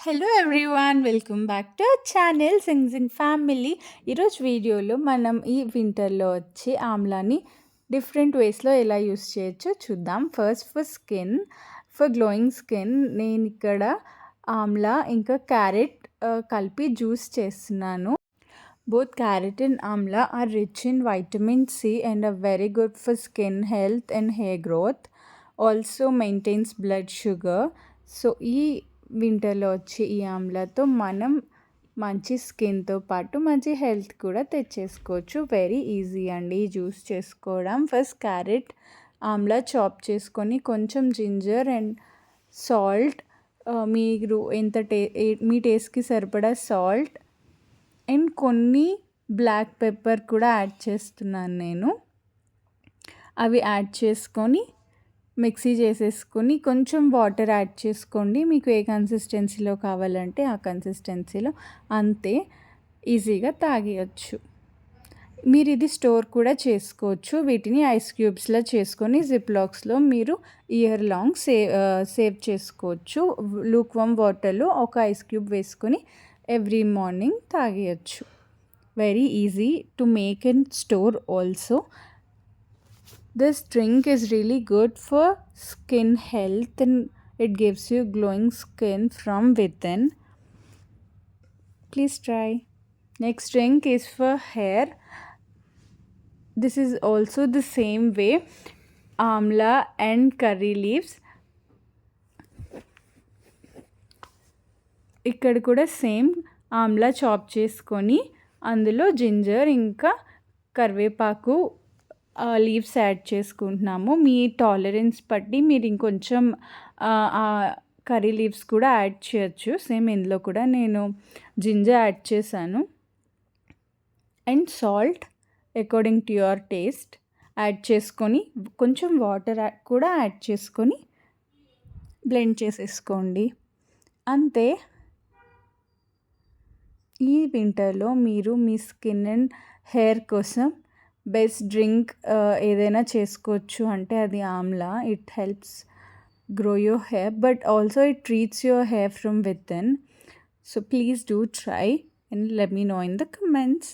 Hello everyone, welcome back to our channel Singh family. ఈరోజు వీడియోలో మనం ఈ వింటర్లో వచ్చి ఆమ్లాని డిఫరెంట్ వేస్లో ఎలా యూస్ చేయొచ్చో చూద్దాం. For skin, for glowing skin నేను ఇక్కడ ఆమ్లా ఇంకా క్యారెట్ కలిపి జ్యూస్ చేస్తున్నాను. Both carrot and amla are rich in vitamin C and are very good for skin health and hair growth. Also maintains blood sugar. So ఈ వింటర్లో వచ్చి ఈ ఆమ్లాతో మనం మంచి స్కిన్తో పాటు మంచి హెల్త్ కూడా తెచ్చేసుకోవచ్చు. వెరీ ఈజీ అండి ఈ జ్యూస్ చేసుకోవడం. ఫస్ట్ క్యారెట్ ఆమ్లా చాప్ చేసుకొని కొంచెం జింజర్ అండ్ సాల్ట్, మీరు మీ టేస్ట్కి సరిపడా సాల్ట్ అండ్ కొన్ని బ్లాక్ పెప్పర్ కూడా యాడ్ చేస్తున్నాను నేను. అవి యాడ్ చేసుకొని మిక్సీ చేసేసుకొని కొంచెం వాటర్ యాడ్ చేసుకోండి. మీకు ఏ కన్సిస్టెన్సీలో కావాలంటే ఆ కన్సిస్టెన్సీలో, అంతే. ఈజీగా తాగేయచ్చు. మీరు ఇది స్టోర్ కూడా చేసుకోవచ్చు. వీటిని ఐస్ క్యూబ్స్లో చేసుకొని జిప్లాక్స్లో మీరు ఇయర్ లాంగ్ సేవ్ చేసుకోవచ్చు. లూక్ వామ్ వాటర్లో ఒక ఐస్ క్యూబ్ వేసుకొని ఎవ్రీ మార్నింగ్ తాగేయచ్చు. Very easy to make and store also. This drink is really good for skin health and it gives you glowing skin from within. Please try. Next drink is for hair. This is also the same way. Amla and curry leaves. ఇక్కడ కూడా same Amla chop చేసుకొని అందులో ginger ఇంకా కరివేపాకు leaves add చేసుకుంటున్నాము. మీ tolerance బట్టి మీరు ఇంకొంచెం కర్రీ లీవ్స్ కూడా యాడ్ చేయొచ్చు. సేమ్ ఇందులో కూడా నేను జింజర్ యాడ్ చేశాను. And salt according to your taste add చేసుకొని కొంచెం వాటర్ కూడా యాడ్ చేసుకొని బ్లెండ్ చేసేసుకోండి. అంతే. ఈ వింటర్లో మీరు మీ స్కిన్ అండ్ హెయిర్ కోసం బెస్ట్ డ్రింక్ ఏదైనా చేసుకోవచ్చు అంటే అది amla. It helps grow your hair but also it treats your hair from within. So please do try and let me know in the comments.